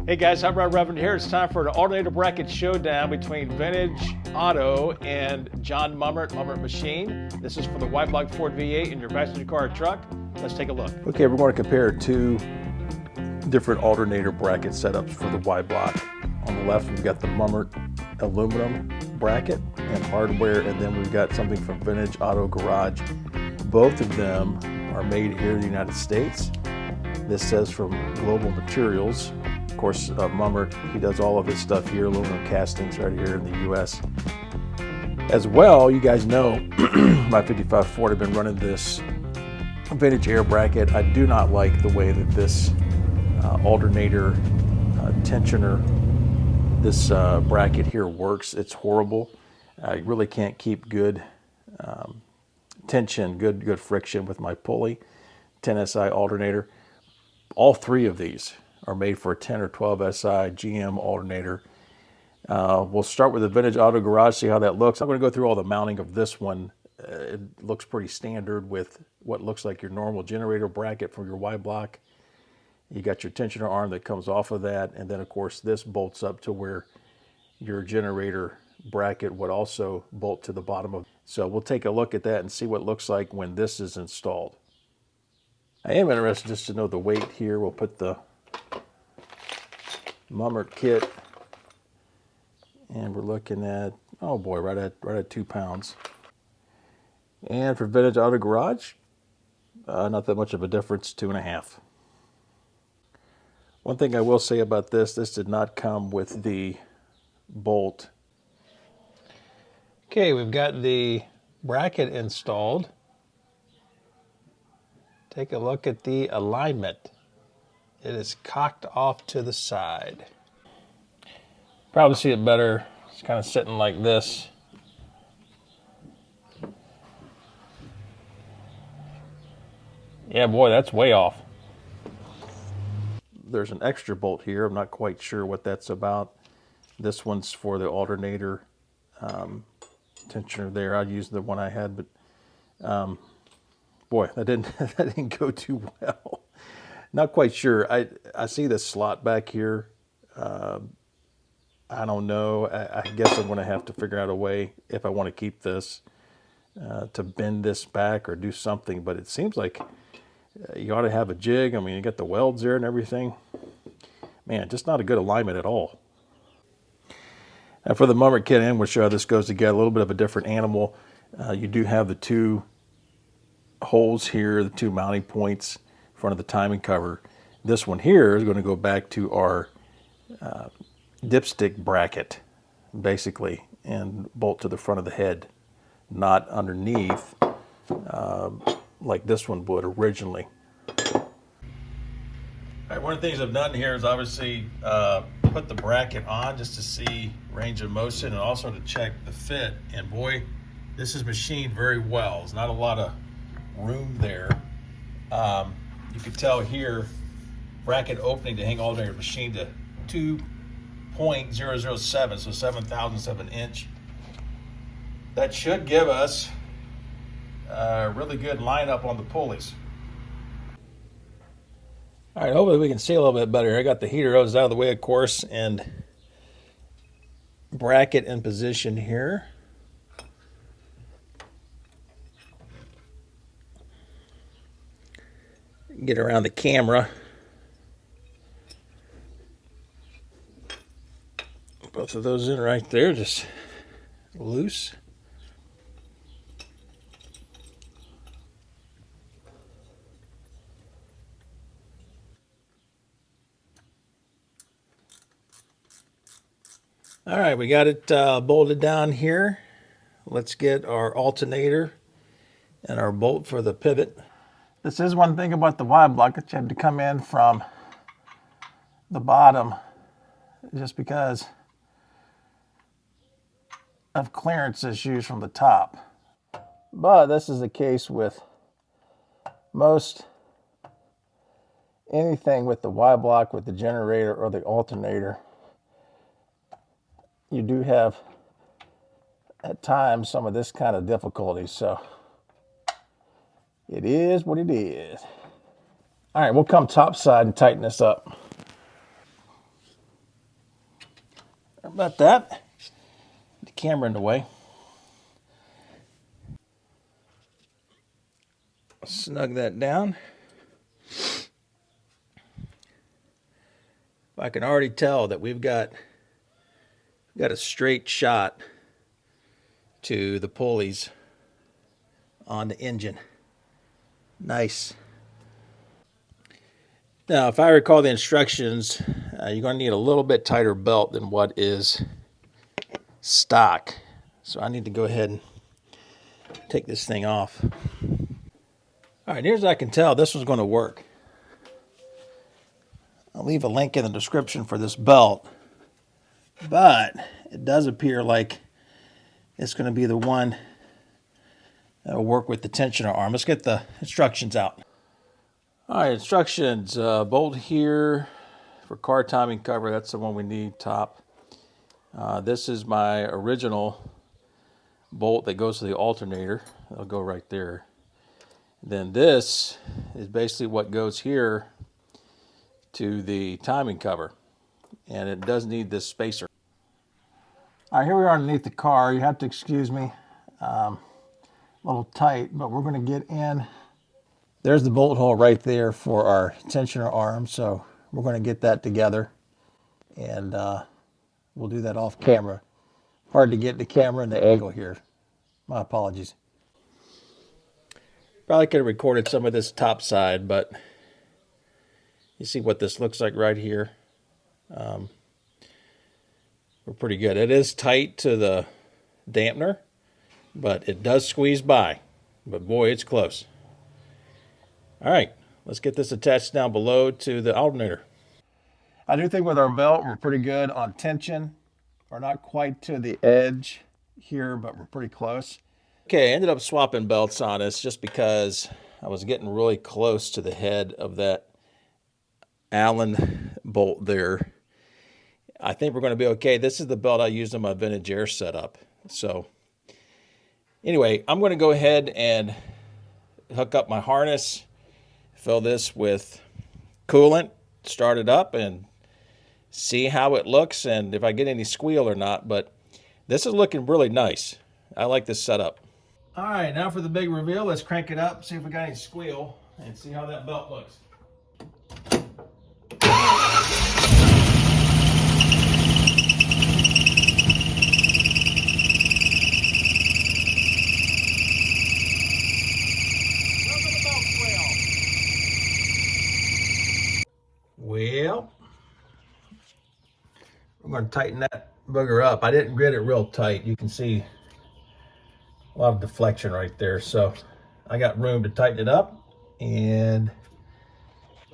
Hey guys, Hot Rod Reverend here. It's time for an alternator bracket showdown between Vintage Auto and John Mummert Machine. This is for the Y-Block Ford V8 in your passenger car or truck. Let's take a look. Okay, we're going to compare two different alternator bracket setups for the Y-Block. On the left, we've got the Mummert aluminum bracket and hardware, and then we've got something from Vintage Auto Garage. Both of them are made here in the United States. This says from Global Materials. Of course, Mummert, he does all of his stuff here, aluminum castings right here in the U.S. As well, you guys know my 55 Ford, I've been running this vintage air bracket. I do not like the way that this alternator tensioner, this bracket here works. It's horrible. I really can't keep good tension, good friction with my pulley. 10 SI alternator. All three of these are made for a 10 or 12 SI GM alternator. We'll start with the Vintage Auto Garage, see how that looks. I'm going to go through all the mounting of this one. It looks pretty standard with what looks like your normal generator bracket for your Y-Block. You got your tensioner arm that comes off of that, and then of course this bolts up to where your generator bracket would also bolt to the bottom of. So we'll take a look at that and see what it looks like when this is installed. I am interested just to know the weight here. We'll put the Mummert kit, and we're looking at, oh boy, right at 2 pounds. And for Vintage Auto Garage, not that much of a difference, 2.5. One thing I will say about this did not come with the bolt. Okay, we've got the bracket installed. Take a look at the alignment. It is cocked off to the side. Probably see it better. It's kind of sitting like this. Yeah, boy, that's way off. There's an extra bolt here. I'm not quite sure what that's about. This one's for the alternator tensioner there. I'd use the one I had, but boy, that didn't go too well. Not quite sure. I see the slot back here. I don't know. I guess I'm going to have to figure out a way, if I want to keep this, to bend this back or do something. But it seems like you ought to have a jig. I mean, you got the welds there and everything. Man, just not a good alignment at all. And for the Mummert kit, and we'll show how this goes together. A little bit of a different animal. You do have the two holes here, the two mounting points in front of the timing cover. This one here is going to go back to our dipstick bracket, basically, and bolt to the front of the head, not underneath like this one would originally. All right, one of the things I've done here is obviously put the bracket on just to see range of motion and also to check the fit. And boy, this is machined very well. There's not a lot of room there. You can tell here, bracket opening to hang alternator machined to 2.007, so 7/1000 of an inch. That should give us a really good lineup on the pulleys. All right, hopefully we can see a little bit better. I got the heater hose out of the way, of course, and bracket in position here. Get around the camera. Both of those in right there, just loose. All right, we got it bolted down here. Let's get our alternator and our bolt for the pivot. This is one thing about the Y-Block, that you have to come in from the bottom just because of clearance issues from the top. But this is the case with most anything with the Y-Block, with the generator or the alternator. You do have at times some of this kind of difficulty, so it is what it is. All right, we'll come top side and tighten this up. about that. The camera in the way. Snug that down. I can already tell that we've got a straight shot to the pulleys on the engine. Nice. Now, if I recall the instructions, you're going to need a little bit tighter belt than what is stock. So I need to go ahead and take this thing off. All right, here's what I can tell this one's going to work. I'll leave a link in the description for this belt, but it does appear like it's going to be the one that will work with the tensioner arm. Let's get the instructions out. All right, instructions. Bolt here for car timing cover. That's the one we need, top. This is my original bolt that goes to the alternator. It'll go right there. Then this is basically what goes here to the timing cover. And it does need this spacer. All right, here we are underneath the car. You have to excuse me. A little tight, but we're going to get in. There's the bolt hole right there for our tensioner arm, so we're going to get that together, and we'll do that off camera. Hard to get the camera in the angle here. My apologies. Probably could have recorded some of this top side, but you see what this looks like right here. We're pretty good. It is tight to the dampener, but it does squeeze by. But boy, it's close. All right, let's get this attached down below to the alternator. I do think with our belt, we're pretty good on tension. We're not quite to the edge here, but we're pretty close. Okay, I ended up swapping belts on this just because I was getting really close to the head of that Allen bolt there. I think we're going to be okay. This is the belt I used on my vintage air setup. So anyway, I'm going to go ahead and hook up my harness, fill this with coolant, start it up, and see how it looks and if I get any squeal or not. But this is looking really nice. I like this setup. All right, now for the big reveal. Let's crank it up, see if we got any squeal, and see how that belt looks. Well, I'm going to tighten that booger up. I didn't grit it real tight. You can see a lot of deflection right there. So I got room to tighten it up and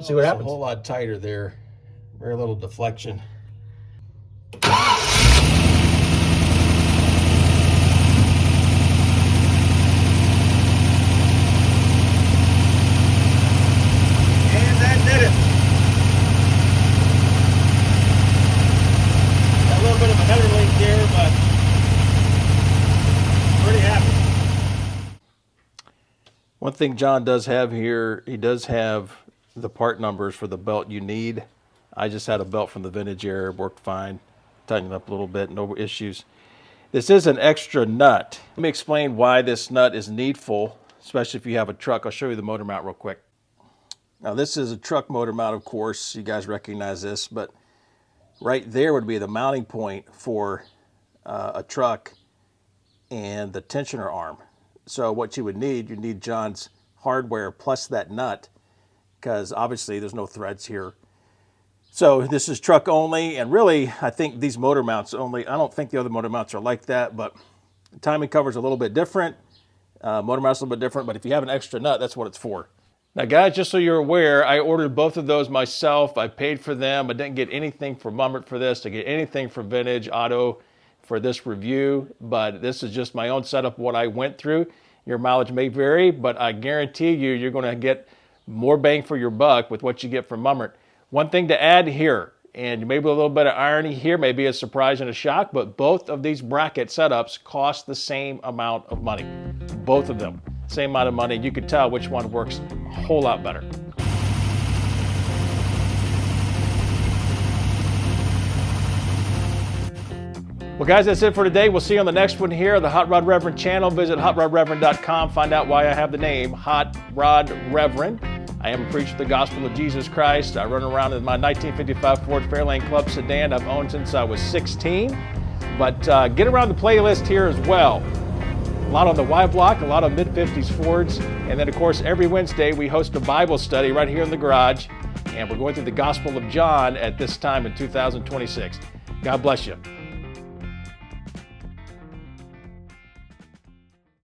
see what happens. A whole lot tighter there. Very little deflection. One thing John does have here, he does have the part numbers for the belt you need. I just had a belt from the vintage air, worked fine, tightened it up a little bit, no issues. This is an extra nut. Let me explain why this nut is needful, especially if you have a truck. I'll show you the motor mount real quick. Now this is a truck motor mount, of course, you guys recognize this, but right there would be the mounting point for a truck and the tensioner arm. So what you would need, you need John's hardware plus that nut, because obviously there's no threads here. So this is truck only, and really I think these motor mounts only, I don't think the other motor mounts are like that, but the timing cover is a little bit different. Motor mount's a little bit different, but if you have an extra nut, that's what it's for. Now guys, just so you're aware, I ordered both of those myself. I paid for them. I didn't get anything from Mummert for this. I get anything from Vintage Auto for this review, but this is just my own setup, what I went through. Your mileage may vary, but I guarantee you, you're going to get more bang for your buck with what you get from Mummert. One thing to add here, and maybe a little bit of irony here, maybe a surprise and a shock, but both of these bracket setups cost the same amount of money. Both of them, same amount of money. You can tell which one works a whole lot better. Well, guys, that's it for today. We'll see you on the next one here, the Hot Rod Reverend channel. Visit hotrodreverend.com. Find out why I have the name Hot Rod Reverend. I am a preacher of the gospel of Jesus Christ. I run around in my 1955 Ford Fairlane Club sedan I've owned since I was 16. But get around the playlist here as well. A lot on the Y block, a lot of mid-50s Fords. And then, of course, every Wednesday we host a Bible study right here in the garage. And we're going through the Gospel of John at this time in 2026. God bless you.